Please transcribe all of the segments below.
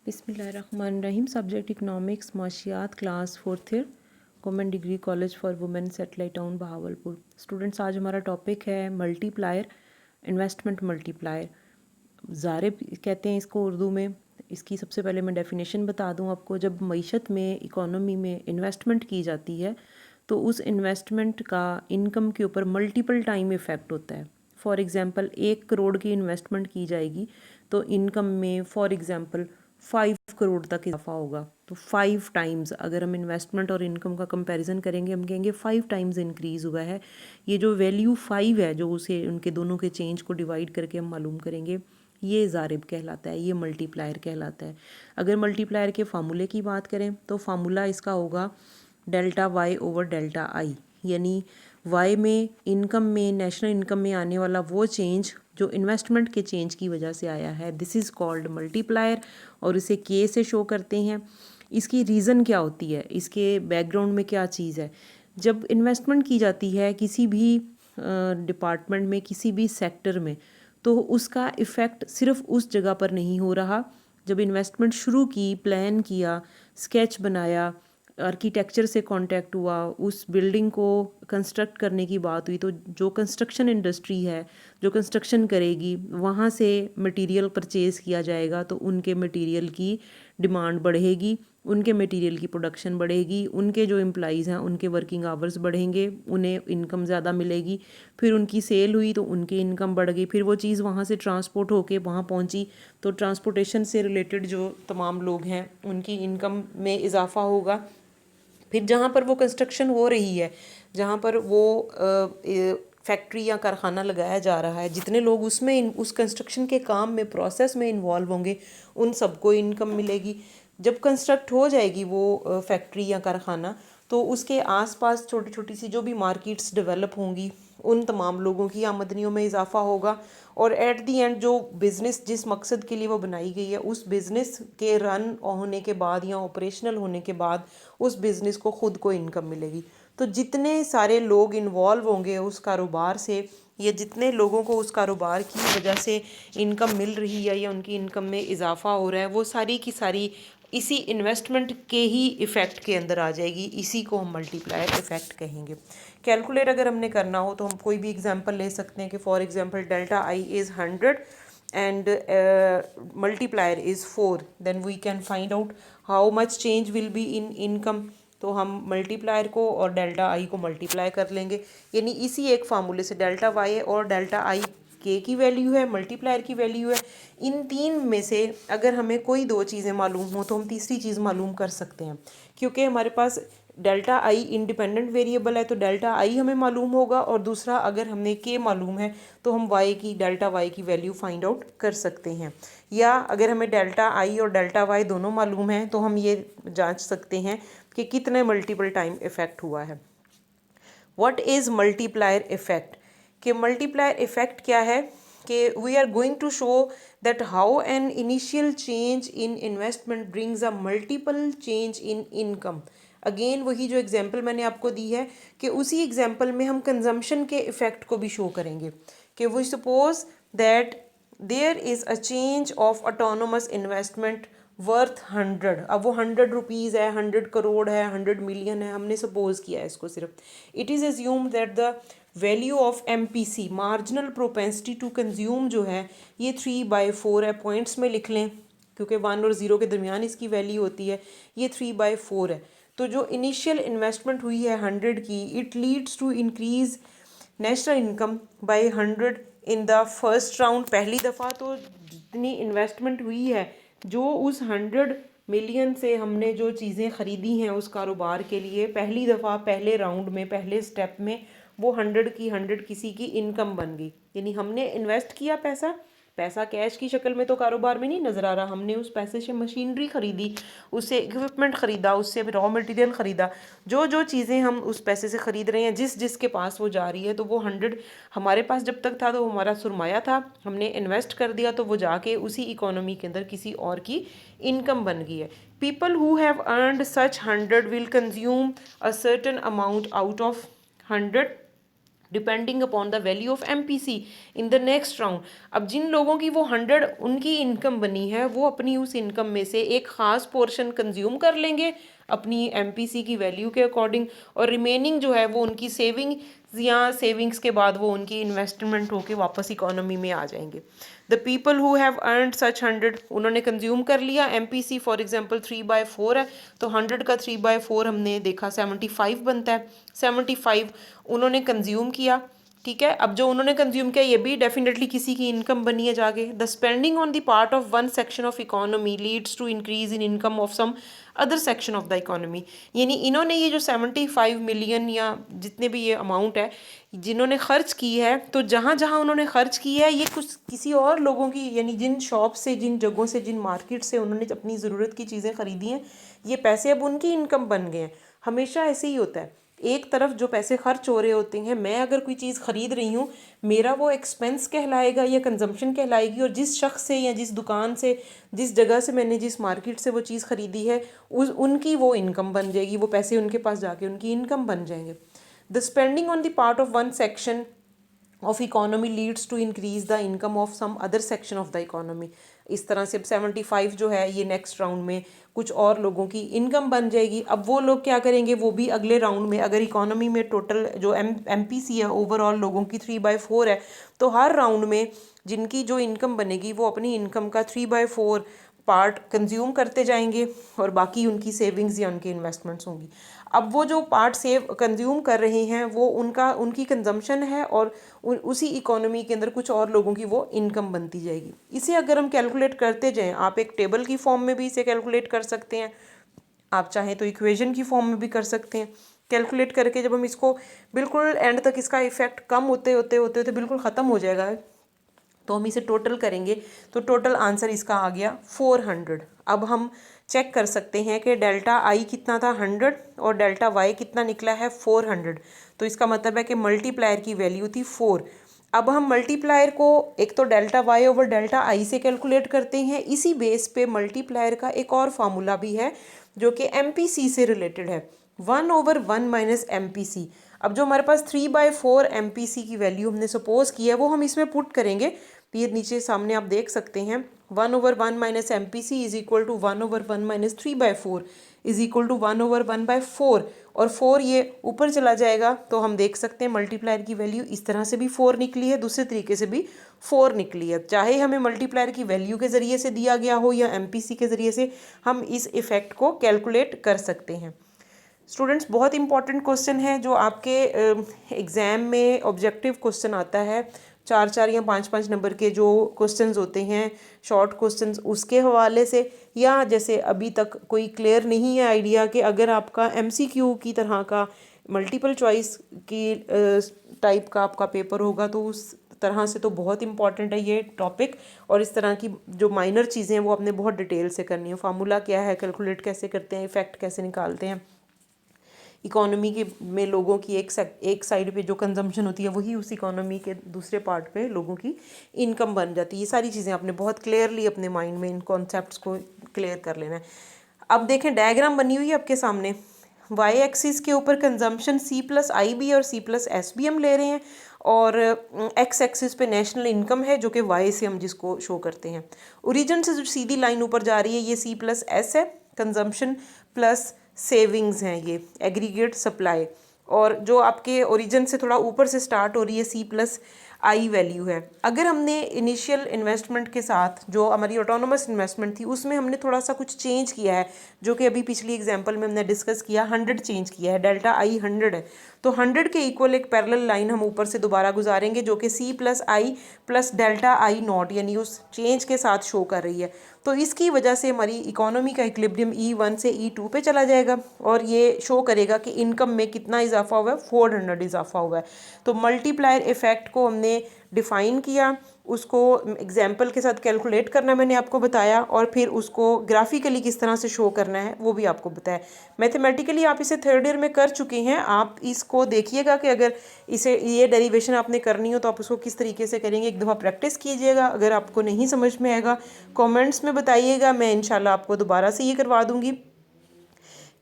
बिस्मिल्लाहिर्रहमानिर्रहीम। Subject economics माशियात, class 4th year, government degree college for women, satellite town Bahawalpur. Students, आज हमारा topic है मल्टीप्लायर, इन्वेस्टमेंट मल्टीप्लायर। ज़ारिब कहते हैं इसको उर्दू में। इसकी सबसे पहले मैं डेफिनेशन बता दूं आपको। जब मईशत में, इकोनॉमी में इन्वेस्टमेंट की जाती है तो उस इन्वेस्टमेंट का इनकम के ऊपर मल्टीपल टाइम इफ़ेक्ट होता है। फॉर एग्ज़ाम्पल 1 करोड़ की इन्वेस्टमेंट की जाएगी तो इनकम में फॉर एग्ज़ाम्पल 5 करोड़ तक इजाफा होगा। तो 5 टाइम्स, अगर हम इन्वेस्टमेंट और इनकम का कंपैरिजन करेंगे, हम कहेंगे 5 टाइम्स इंक्रीज़ हुआ है। ये जो वैल्यू 5 है, जो उसे उनके दोनों के चेंज को डिवाइड करके हम मालूम करेंगे, ये ज़ारिब कहलाता है, ये मल्टीप्लायर कहलाता है। अगर मल्टीप्लायर के फार्मूले की बात करें तो फार्मूला इसका होगा delta Y over delta I, यानी वाई में, इनकम में, नेशनल इनकम में आने वाला वो चेंज जो इन्वेस्टमेंट के चेंज की वजह से आया है, दिस इज़ कॉल्ड मल्टीप्लायर। और इसे के से शो करते हैं। इसकी रीज़न क्या होती है, इसके बैकग्राउंड में क्या चीज़ है। जब इन्वेस्टमेंट की जाती है किसी भी डिपार्टमेंट में, किसी भी सेक्टर में, तो उसका इफ़ेक्ट सिर्फ उस जगह पर नहीं हो रहा। जब इन्वेस्टमेंट शुरू की, प्लान किया, स्केच बनाया, आर्किटेक्चर से कांटेक्ट हुआ, उस बिल्डिंग को कंस्ट्रक्ट करने की बात हुई, तो जो कंस्ट्रक्शन इंडस्ट्री है, जो कंस्ट्रक्शन करेगी, वहाँ से मटेरियल परचेज़ किया जाएगा तो उनके मटेरियल की डिमांड बढ़ेगी, उनके मटेरियल की प्रोडक्शन बढ़ेगी, उनके जो एम्प्लॉइज़ हैं उनके वर्किंग आवर्स बढ़ेंगे, उन्हें इनकम ज़्यादा मिलेगी। फिर उनकी सेल हुई तो उनकी इनकम बढ़ गई। फिर वो चीज़ वहाँ से ट्रांसपोर्ट होके वहाँ पहुँची तो ट्रांसपोर्टेशन से रिलेटेड जो तमाम लोग हैं उनकी इनकम में इजाफा होगा। फिर जहाँ पर वो कंस्ट्रक्शन हो रही है, जहाँ पर वो फैक्ट्री या कारखाना लगाया जा रहा है, जितने लोग उसमें उस कंस्ट्रक्शन के काम में, प्रोसेस में इन्वॉल्व होंगे, उन सबको इनकम मिलेगी। जब कंस्ट्रक्ट हो जाएगी वो फैक्ट्री या कारखाना, तो उसके आसपास छोटी छोटी सी जो भी मार्केट्स डेवलप होंगी, उन तमाम लोगों की आमदनियों में इजाफा होगा। और एट दी एंड जो बिज़नेस जिस मकसद के लिए वो बनाई गई है, उस बिज़नेस के रन होने के बाद या ऑपरेशनल होने के बाद उस बिज़नेस को ख़ुद को इनकम मिलेगी। तो जितने सारे लोग इन्वॉल्व होंगे उस कारोबार से, या जितने लोगों को उस कारोबार की वजह से इनकम मिल रही है या उनकी इनकम में इजाफा हो रहा है, वो सारी की सारी इसी इन्वेस्टमेंट के ही इफ़ेक्ट के अंदर आ जाएगी। इसी को हम मल्टीप्लायर इफ़ेक्ट कहेंगे। कैलकुलेट अगर हमने करना हो तो हम कोई भी एग्जांपल ले सकते हैं कि for example delta I is 100 and multiplier is 4, then we can find out how much change will be in income। तो हम मल्टीप्लायर को और डेल्टा आई को मल्टीप्लाई कर लेंगे, यानी इसी एक फार्मूले से डेल्टा वाई और डेल्टा आई के की वैल्यू है, मल्टीप्लायर की वैल्यू है। इन तीन में से अगर हमें कोई दो चीज़ें मालूम हो तो हम तीसरी चीज़ मालूम कर सकते हैं, क्योंकि हमारे पास डेल्टा आई इंडिपेंडेंट वेरिएबल है तो डेल्टा आई हमें मालूम होगा, और दूसरा अगर हमें के मालूम है तो हम वाई की, डेल्टा वाई की वैल्यू फाइंड आउट कर सकते हैं। या अगर हमें डेल्टा आई और डेल्टा वाई दोनों मालूम हैं तो हम ये जांच सकते हैं कि कितने मल्टीपल टाइम इफ़ेक्ट हुआ है। What is multiplier effect? कि मल्टीप्लायर इफ़ेक्ट क्या है कि we are going to show that how an initial change in investment brings a multiple change in income. Again वही जो एग्जांपल मैंने आपको दी है कि उसी एग्जांपल में हम कंजम्पशन के इफ़ेक्ट को भी शो करेंगे कि we suppose that there is a change of autonomous investment worth 100। अब वो 100 रुपीज़ है, 100 करोड़ है, 100 मिलियन है, हमने सपोज किया है इसको सिर्फ। It is assume that the value of MPC, marginal propensity to consume, जो है ये 3/4 है। पॉइंट्स में लिख लें क्योंकि 1 और 0 के दरमियान इसकी वैल्यू होती है। ये 3/4 है। तो जो इनिशियल इन्वेस्टमेंट हुई है 100 की, it leads to increase national income by 100 in the first round, पहली दफ़ा। तो जितनी इन्वेस्टमेंट हुई है, जो उस 100 मिलियन से हमने जो चीज़ें ख़रीदी हैं उस कारोबार के लिए, पहली दफ़ा, पहले राउंड में, पहले स्टेप में, वो 100 की 100 किसी की इनकम बन गई। यानी हमने इन्वेस्ट किया पैसा, पैसा कैश की शक्ल में तो कारोबार में नहीं नज़र आ रहा, हमने उस पैसे से मशीनरी ख़रीदी, उससे इक्विपमेंट ख़रीदा, उससे रॉ मटेरियल ख़रीदा। जो जो चीज़ें हम उस पैसे से ख़रीद रहे हैं, जिस जिसके पास वो जा रही है, तो वो 100 हमारे पास जब तक था तो वो हमारा सुरमाया था, हमने इन्वेस्ट कर दिया, तो वो जाके उसी इकोनॉमी के अंदर किसी और की इनकम बन गई है। People who have earned such 100 will consume a certain amount out of 100 depending upon the value of MPC in the next round. अब जिन लोगों की वो 100 उनकी इनकम बनी है, वो अपनी उस इनकम में से एक ख़ास पोर्शन कंज्यूम कर लेंगे अपनी MPC की वैल्यू के अकॉर्डिंग, और रिमेनिंग जो है वो उनकी सेविंग या सेविंग्स के बाद वो उनकी इन्वेस्टमेंट होके वापस इकोनॉमी में आ जाएंगे। The people who have earned such 100, उन्होंने कंज्यूम कर लिया MPC, फॉर एग्जांपल 3/4 है, तो 100 का 3/4 हमने देखा 75 बनता है। 75 उन्होंने कंज्यूम किया, ठीक है। अब जो उन्होंने कंज्यूम किया ये भी डेफिनेटली किसी की इनकम बनी है जाके। The spending on the part of one section of economy leads to increase in income of some other section of the economy. यानी इन्होंने ये जो 75 मिलियन या जितने भी ये अमाउंट है जिन्होंने खर्च की है, तो जहाँ जहाँ उन्होंने खर्च की है ये कुछ किसी और लोगों की, यानी जिन शॉप से, जिन जगहों से, जिन मार्केट से उन्होंने अपनी ज़रूरत की चीज़ें खरीदी हैं, ये पैसे अब उनकी इनकम बन गए हैं। हमेशा ऐसे ही होता है, एक तरफ जो पैसे खर्च हो रहे होते हैं, मैं अगर कोई चीज़ ख़रीद रही हूँ, मेरा वो एक्सपेंस कहलाएगा या कंजम्पशन कहलाएगी, और जिस शख्स से या जिस दुकान से, जिस जगह से मैंने, जिस मार्केट से वो चीज़ ख़रीदी है, उनकी वो इनकम बन जाएगी, वो पैसे उनके पास जाके उनकी इनकम बन जाएंगे। The spending on the part of one section of economy leads to increase the income of some other section of the economy. इस तरह से अब 75 जो है ये नेक्स्ट राउंड में कुछ और लोगों की इनकम बन जाएगी। अब वो लोग क्या करेंगे, वो भी अगले राउंड में, अगर इकोनॉमी में टोटल जो MPC है ओवरऑल लोगों की 3/4 है, तो हर राउंड में जिनकी जो इनकम बनेगी वो अपनी इनकम का 3/4 पार्ट कंज्यूम करते जाएंगे, और बाकी उनकी सेविंग्स या उनकी इन्वेस्टमेंट्स होंगी। अब वो जो पार्ट कंज्यूम कर रहे हैं वो उनकी कंजम्पशन है, और उसी इकोनॉमी के अंदर कुछ और लोगों की वो इनकम बनती जाएगी। इसे अगर हम कैलकुलेट करते जाएं, आप एक टेबल की फॉर्म में भी इसे कैलकुलेट कर सकते हैं, आप चाहें तो इक्वेशन की फॉर्म में भी कर सकते हैं। कैलकुलेट करके जब हम इसको बिल्कुल एंड तक, इसका इफेक्ट कम होते होते होते होते बिल्कुल ख़त्म हो जाएगा, तो हम इसे टोटल करेंगे, तो टोटल आंसर इसका आ गया 400। अब हम चेक कर सकते हैं कि डेल्टा आई कितना था 100 और डेल्टा वाई कितना निकला है 400, तो इसका मतलब है कि मल्टीप्लायर की वैल्यू थी 4। अब हम मल्टीप्लायर को एक तो delta Y over delta I से कैलकुलेट करते हैं, इसी बेस पे मल्टीप्लायर का एक और फार्मूला भी है जो कि MPC से रिलेटेड है, 1/1 माइनस MPC। अब जो हमारे पास 3/4 MPC की वैल्यू हमने सपोज की है वो हम इसमें पुट करेंगे, तो ये नीचे सामने आप देख सकते हैं 1/1 minus MPC is equal to 1/1 minus 3/4 is equal to 1/1/4, और 4 ये ऊपर चला जाएगा, तो हम देख सकते हैं मल्टीप्लायर की वैल्यू इस तरह से भी 4 निकली है, दूसरे तरीके से भी 4 निकली है। चाहे हमें मल्टीप्लायर की वैल्यू के ज़रिए से दिया गया हो या MPC के ज़रिए से, हम इस इफ़ेक्ट को कैलकुलेट कर सकते हैं। स्टूडेंट्स, बहुत इंपॉर्टेंट क्वेश्चन है जो आपके एग्ज़ाम में ऑब्जेक्टिव क्वेश्चन आता है, 4-4 या 5-5 नंबर के जो क्वेश्चंस होते हैं, शॉर्ट क्वेश्चंस, उसके हवाले से, या जैसे अभी तक कोई क्लियर नहीं है आइडिया कि अगर आपका MCQ की तरह का मल्टीपल चॉइस की टाइप का आपका पेपर होगा, तो उस तरह से तो बहुत इंपॉर्टेंट है ये टॉपिक, और इस तरह की जो माइनर चीज़ें हैं वो आपने बहुत डिटेल से करनी है। फार्मूला क्या है, कैलकुलेट कैसे करते हैं, इफेक्ट कैसे निकालते हैं, इकोनॉमी के में लोगों की एक साइड पे जो कंजम्पशन होती है वही उस इकोनॉमी के दूसरे पार्ट पे लोगों की इनकम बन जाती है। ये सारी चीज़ें आपने बहुत क्लियरली अपने माइंड में इन कॉन्सेप्ट्स को क्लियर कर लेना है। अब देखें, डायग्राम बनी हुई है आपके सामने, वाई एक्सिस के ऊपर कंजम्पशन C+IB और C+SB हम ले रहे हैं, और एक्स एक्सिस पे नेशनल इनकम है जो कि वाई से हम जिसको शो करते हैं। ओरिजिन से जो सीधी लाइन ऊपर जा रही है ये C+S है, कंजम्पशन प्लस सेविंग्स हैं, ये एग्रीगेट सप्लाई, और जो आपके ओरिजिन से थोड़ा ऊपर से स्टार्ट हो रही है C+I वैल्यू है। अगर हमने इनिशियल इन्वेस्टमेंट के साथ जो हमारी ऑटोनोमस इन्वेस्टमेंट थी उसमें हमने थोड़ा सा कुछ चेंज किया है, जो कि अभी पिछली एग्जांपल में हमने डिस्कस किया, 100 चेंज किया है, डेल्टा आई 100 है, तो 100 के इक्वल एक पैरेलल लाइन हम ऊपर से दोबारा गुजारेंगे जो कि C+I plus delta I not यानी उस चेंज के साथ शो कर रही है। तो इसकी वजह से हमारी इकोनॉमी का इक्विलिब्रियम E1 से E2 पे चला जाएगा, और ये शो करेगा कि इनकम में कितना इजाफा हुआ है, 400 इजाफा हुआ है। तो मल्टीप्लायर इफेक्ट को हमने डिफ़ाइन किया, उसको एग्जाम्पल के साथ कैलकुलेट करना मैंने आपको बताया, और फिर उसको ग्राफिकली किस तरह से शो करना है वो भी आपको बताया। मैथमेटिकली आप इसे थर्ड ईयर में कर चुके हैं, आप इसको देखिएगा कि अगर इसे ये डेरिवेशन आपने करनी हो तो आप उसको किस तरीके से करेंगे, एक दफ़ा प्रैक्टिस कीजिएगा। अगर आपको नहीं समझ में आएगा कमेंट्स में बताइएगा, मैं इंशाल्लाह आपको दोबारा से ये करवा दूँगी।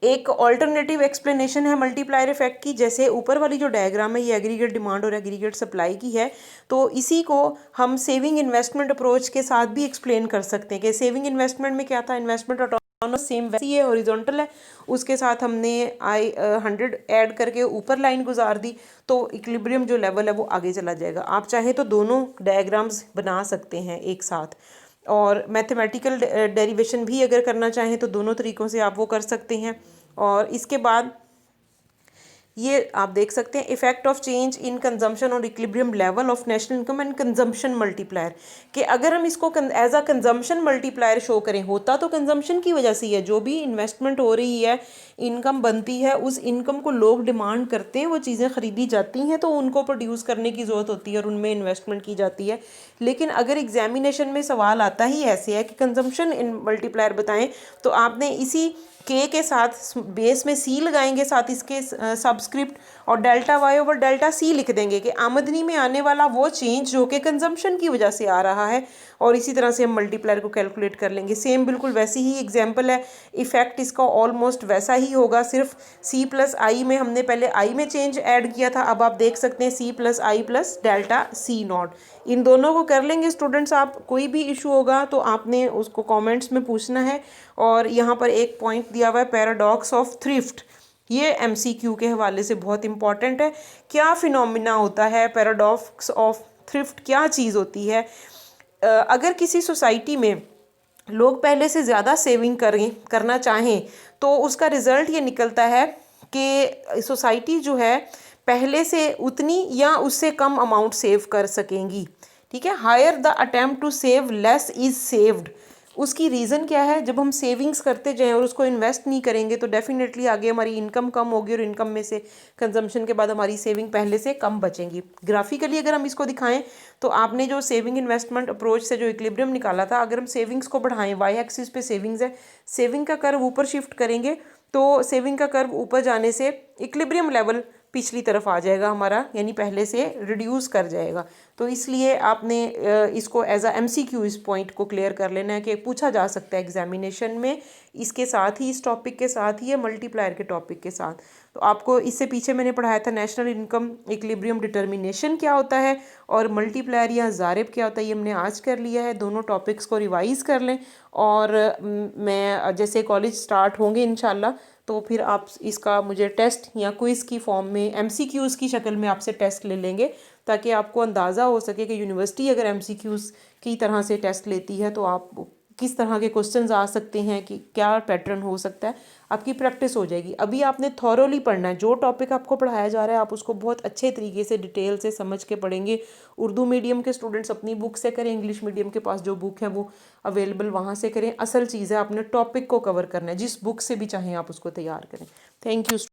एक ऑल्टरनेटिव एक्सप्लेनेशन है मल्टीप्लायर इफेक्ट की, जैसे ऊपर वाली जो डायग्राम है ये एग्रीगेट डिमांड और एग्रीगेट सप्लाई की है, तो इसी को हम सेविंग इन्वेस्टमेंट अप्रोच के साथ भी एक्सप्लेन कर सकते हैं कि सेविंग इन्वेस्टमेंट में क्या था, इन्वेस्टमेंट ऑटोनोमस सेम वैसी है, हॉरिजॉन्टल है, उसके साथ हमने 100 ऐड करके ऊपर लाइन गुजार दी, तो इक्विलिब्रियम जो लेवल है वो आगे चला जाएगा। आप चाहे तो दोनों डायग्राम्स बना सकते हैं एक साथ, और मैथमेटिकल डेरिवेशन भी अगर करना चाहें तो दोनों तरीक़ों से आप वो कर सकते हैं। और इसके बाद ये आप देख सकते हैं effect of change in consumption और equilibrium level of national income and consumption multiplier, कि अगर हम इसको as a consumption multiplier show करें, होता तो कंजम्पशन की वजह से ही है, जो भी इन्वेस्टमेंट हो रही है, इनकम बनती है, उस इनकम को लोग डिमांड करते हैं, वो चीज़ें ख़रीदी जाती हैं, तो उनको प्रोड्यूस करने की ज़रूरत होती है और उनमें इन्वेस्टमेंट की जाती है। लेकिन अगर एग्जामिनेशन में सवाल आता ही ऐसे है कि कंजम्पशन इन मल्टीप्लायर बताएं, तो आपने इसी के साथ बेस में सी लगाएंगे, साथ इसके सबस्क्रिप्ट, और delta Y over delta C लिख देंगे कि आमदनी में आने वाला वो चेंज जो कि कंजम्पशन की वजह से आ रहा है, और इसी तरह से हम मल्टीप्लायर को कैलकुलेट कर लेंगे। सेम बिल्कुल वैसी ही एग्जांपल है, इफेक्ट इसका ऑलमोस्ट वैसा ही होगा, सिर्फ सी प्लस आई में हमने पहले आई में चेंज ऐड किया था, अब आप देख सकते हैं C plus I plus delta C naught, इन दोनों को कर लेंगे स्टूडेंट्स। आप कोई भी इशू होगा तो आपने उसको कमेंट्स में पूछना है। और यहाँ पर एक पॉइंट दिया हुआ है पैराडॉक्स ऑफ थ्रिफ्ट, ये एमसीक्यू के हवाले से बहुत इंपॉर्टेंट है। क्या फिनोमिना होता है पैराडॉक्स ऑफ थ्रिफ्ट, क्या चीज़ होती है? अगर किसी सोसाइटी में लोग पहले से ज़्यादा सेविंग करना चाहें, तो उसका रिज़ल्ट ये निकलता है कि सोसाइटी जो है पहले से उतनी या उससे कम अमाउंट सेव कर सकेंगी। ठीक है, higher the attempt to save less is saved. उसकी रीज़न क्या है? जब हम सेविंग्स करते जाएं और उसको इन्वेस्ट नहीं करेंगे तो डेफिनेटली आगे हमारी इनकम कम होगी, और इनकम में से कंजम्पशन के बाद हमारी सेविंग पहले से कम बचेंगी। ग्राफिकली अगर हम इसको दिखाएं तो आपने जो सेविंग इन्वेस्टमेंट अप्रोच से जो इक्विलिब्रियम निकाला था, अगर हम सेविंग्स को बढ़ाएं, वाई एक्सिस पे सेविंग्स है, सेविंग का कर्व ऊपर शिफ्ट करेंगे तो सेविंग का कर्व ऊपर जाने से इक्विलिब्रियम लेवल पिछली तरफ आ जाएगा हमारा, यानी पहले से रिड्यूस कर जाएगा। तो इसलिए आपने इसको एज अ एमसीक्यू इस पॉइंट को क्लियर कर लेना है कि पूछा जा सकता है एग्जामिनेशन में, इसके साथ ही, इस टॉपिक के साथ ही, मल्टीप्लायर के टॉपिक के साथ। तो आपको इससे पीछे मैंने पढ़ाया था नेशनल इनकम इक्विलिब्रियम डिटर्मिनेशन क्या होता है और मल्टीप्लायर या ज़ारिब क्या होता है, ये हमने आज कर लिया है। दोनों टॉपिक्स को रिवाइज़ कर लें, और मैं जैसे कॉलेज स्टार्ट होंगे इंशाल्लाह तो फिर आप इसका मुझे टेस्ट या क्विज़ की फॉर्म में एमसीक्यूज़ की शक्ल में आपसे टेस्ट ले लेंगे, ताकि आपको अंदाज़ा हो सके कि यूनिवर्सिटी अगर एमसीक्यूज़ की तरह से टेस्ट लेती है तो आप किस तरह के क्वेश्चंस आ सकते हैं, कि क्या पैटर्न हो सकता है, आपकी प्रैक्टिस हो जाएगी। अभी आपने थॉरोली पढ़ना है, जो टॉपिक आपको पढ़ाया जा रहा है आप उसको बहुत अच्छे तरीके से डिटेल से समझ के पढ़ेंगे। उर्दू मीडियम के स्टूडेंट्स अपनी बुक से करें, इंग्लिश मीडियम के पास जो बुक है वो अवेलेबल वहाँ से करें। असल चीज़ है आपने टॉपिक को कवर करना है, जिस बुक से भी चाहें आप उसको तैयार करें। Thank you.